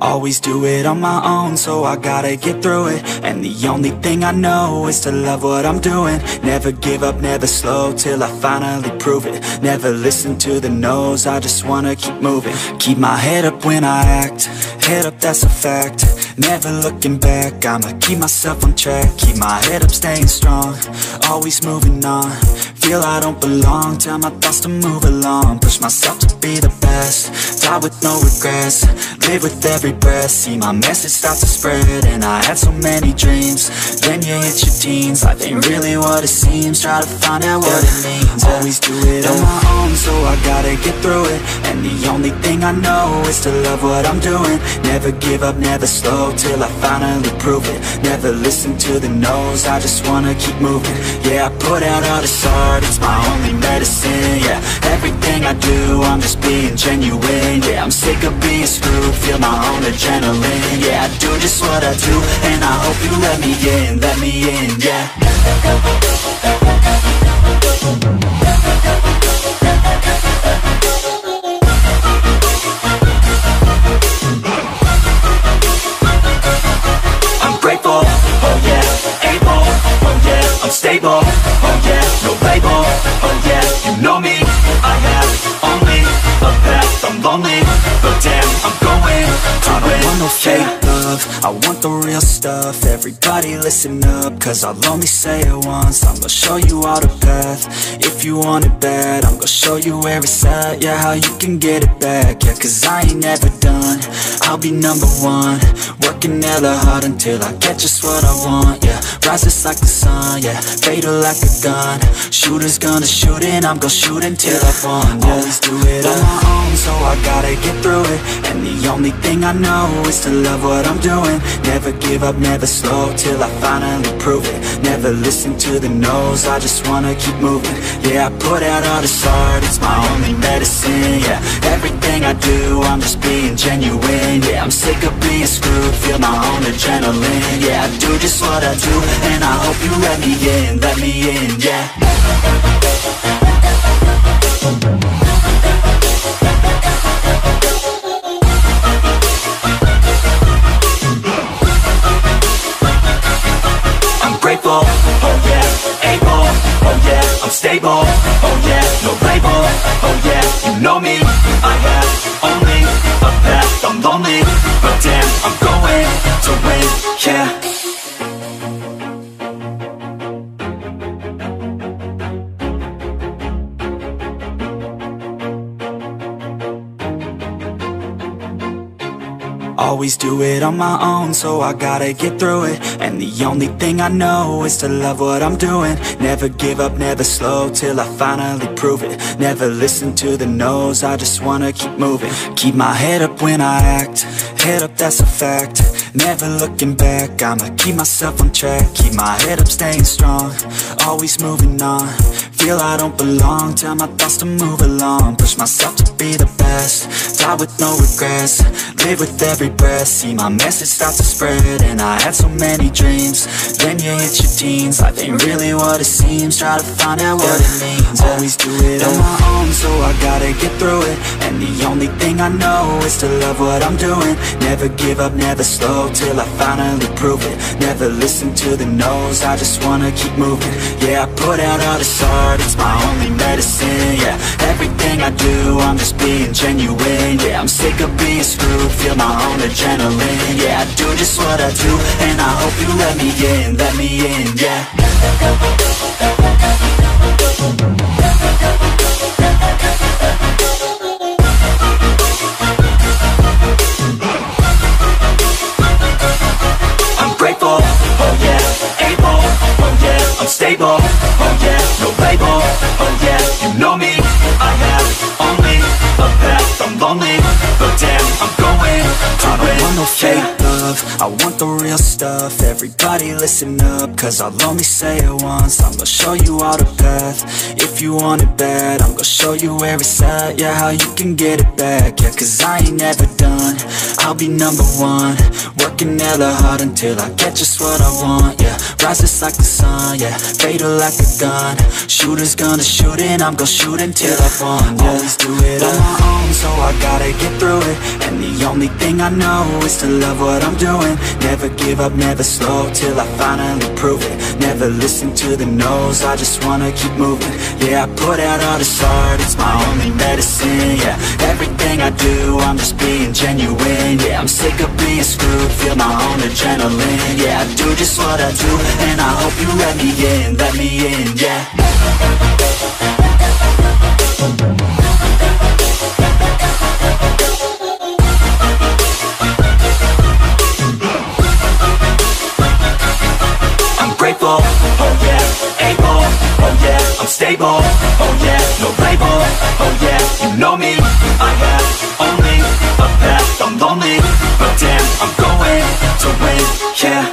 Always do it on my own, so I gotta get through it. And the only thing I know is to love what I'm doing. Never give up, never slow, till I finally prove it. Never listen to the no's, I just wanna keep moving. Keep my head up when I act, head up, that's a fact. Never looking back, I'ma keep myself on track. Keep my head up, staying strong, always moving on. Feel I don't belong, tell my thoughts to move along. Push myself to be the best, die with no regrets. Live with every breath, see my message start to spread. And I had so many dreams, then you hit your teens. Life ain't really what it seems, try to find out what it means. Always do it on my own, so I gotta get through it. And the only thing I know is to love what I'm doing. Never give up, never slow, till I finally prove it. Never listen to the no's, I just wanna keep moving. Yeah, I put out all this art, it's my only medicine. Yeah, everything I do, I'm just being genuine. Yeah, I'm sick of being screwed, feel my own adrenaline. Yeah, I do just what I do, and I hope you let me in, yeah. I'm grateful, oh yeah, able, oh yeah, I'm stable, oh yeah, no label, oh yeah, you know me, I have only a path, I'm lonely, but damn, I'm going to win. I don't want no fake love, I want the real stuff. Everybody listen up, cause I'll only say it once. I'm gonna show you all the path, if you want it bad. I'm gonna show you where it's at, yeah, how you can get it back. Yeah, cause I ain't never done, I'll be number one. Working hella hard until I get just what I want, yeah. Rises like the sun, yeah, fatal like a gun. Shooters gonna shoot and I'm gonna shoot until I won, yeah. Always do it on my own, so I gotta get through it. And the only thing I know is to love what I'm doing. Never give up, never slow, till I finally prove it. Never listen to the no's, I just wanna keep moving. Yeah, I put out all this art, it's my only medicine. Yeah, everything I do, I'm just being genuine. Yeah, I'm sick of being screwed, feel my own adrenaline. Yeah, I do just what I do, and I hope you let me in, yeah. I'm grateful, oh yeah, able, oh yeah, I'm stable, oh yeah, no label, oh yeah, you know me, I have only a path, I'm lonely, but damn, I'm going to win, yeah. Always do it on my own, so I gotta get through it. And the only thing I know is to love what I'm doing. Never give up, never slow, till I finally prove it. Never listen to the no's, I just wanna keep moving. Keep my head up when I act, head up, that's a fact. Never looking back, I'ma keep myself on track. Keep my head up, staying strong, always moving on. Feel I don't belong, tell my thoughts to move along. Push myself to be the best, die with no regrets. Live with every breath, see my message start to spread. And I had so many dreams, then you hit your teens. Life ain't really what it seems, try to find out what it means. Always do it on my own, so I gotta get through it. And the only thing I know is to love what I'm doing. Never give up, never slow, till I finally prove it. Never listen to the no's, I just wanna keep moving. Yeah, I put out all this art, it's my only medicine. Yeah, everything I do, I'm just being genuine. Yeah, I'm sick of being screwed, feel my own adrenaline. Yeah, I do just what I do, and I hope you let me in, yeah. I'm grateful, oh yeah, able, oh yeah, I'm stable, oh yeah, no label, oh yeah, you know me, I have only a path, I'm lonely, but damn, I'm going to win. I don't want no fake love, I want the real stuff. Everybody listen up, cause I'll only say it once. I'm gonna show you all the path, if you want it bad. I'm gonna show you where it's at, yeah, how you can get it back. Yeah, cause I ain't never done, I'll be number one, working hella hard until I get just what I want, yeah. Rises like the sun, yeah, fatal like a gun. Shooters gonna shoot and I'm gonna shoot until I've won, yeah. Always do it on my own, so I gotta get through it. And the only thing I know is to love what I'm doing. Never give up, never slow, till I finally prove it. Never listen to the no's, I just wanna keep moving. Yeah, I put out all this art, it's my only medicine, yeah. Everything I do, I'm just being genuine, yeah. I'm sick of being screwed, feel my own adrenaline, yeah. I do just what I do, and I hope you let me in, yeah. Grateful, oh yeah, able, oh yeah, I'm stable, oh yeah, no label, oh yeah, you know me, I have only a path, I'm lonely, but damn, I'm going to win, yeah.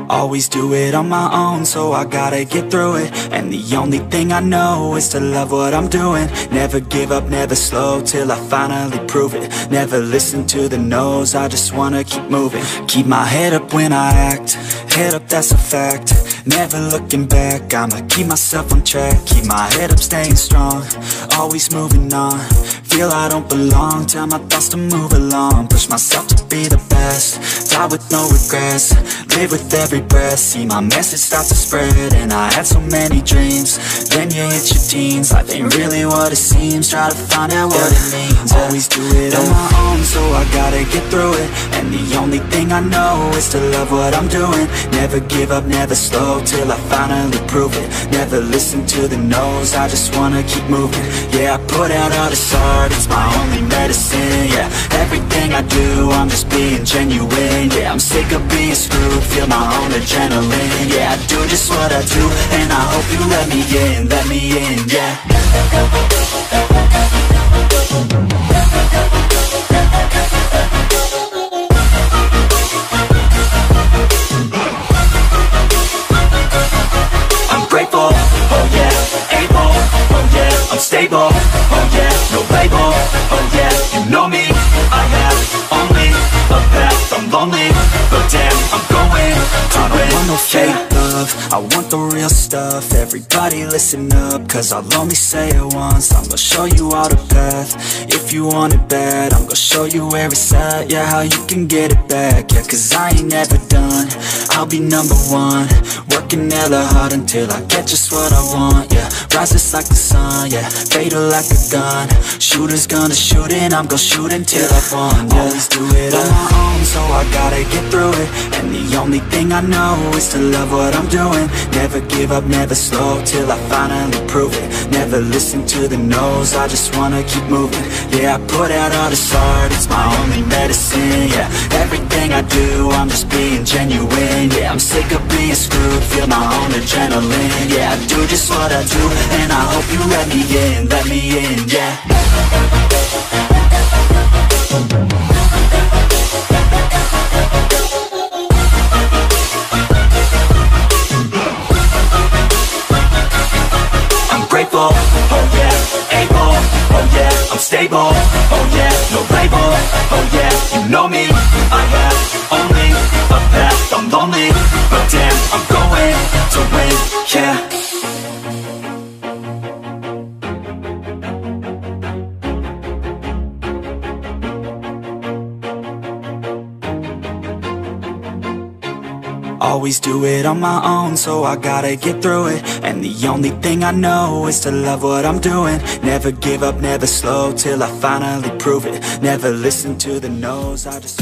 Always do it on my own, so I gotta get through it. And the only thing I know is to love what I'm doing. Never give up, never slow, till I finally prove it. Never listen to the no's, I just wanna keep moving. Keep my head up when I act, head up, that's a fact. Never looking back, I'ma keep myself on track. Keep my head up, staying strong, always moving on. Feel I don't belong, tell my thoughts to move along. Push myself to be the best, die with no regrets. Live with every breath, see my message start to spread. And I had so many dreams, then you hit your teens. Life ain't really what it seems, try to find out what it means. Always do it on my own, so I gotta get through it. And the only thing I know is to love what I'm doing. Never give up, never slow, till I finally prove it. Never listen to the no's, I just wanna keep moving. Yeah, I put out all this art, it's my only medicine, yeah. Everything I do, I'm just being genuine, yeah. I'm sick of being screwed, feel my own adrenaline, yeah. I do just what I do, and I hope you let me in, yeah. I'm grateful, oh yeah, able, oh yeah, I'm stable, oh yeah, no label, oh yeah, you know me, I have only a path, I'm lonely, but damn, I'm going to win. I don't want no fake love, I want the real stuff. Everybody listen up, cause I'll only say it once. I'm gonna show you all the path, if you want it bad. I'm gonna show you where it's at, yeah, how you can get it back. Yeah, cause I ain't never done, I'll be number one. Working hella hard until I get just what I want, yeah. Rises like the sun, yeah, fatal like a gun. Shooters gonna shoot and I'm gonna shoot until I've won, yeah. Always do it on my own, so I gotta get through it. And the only thing I know is to love what I'm doing. Never give up, never slow, till I finally prove it. Never listen to the no's, I just wanna keep moving. Yeah, I put out all this art, it's my only medicine, yeah. Everything I do, I'm just being genuine, yeah. I'm sick of being screwed, feel my own adrenaline, yeah. I do just what I do, and I hope you let me in, yeah. I'm grateful, oh yeah, able, oh yeah, I'm stable, oh yeah, no label, oh yeah, you know me, I have only a path, I'm lonely, but damn, I'm going to win, yeah. Always do it on my own, so I gotta get through it. And the only thing I know is to love what I'm doing. Never give up, never slow, till I finally prove it. Never listen to the no's, I just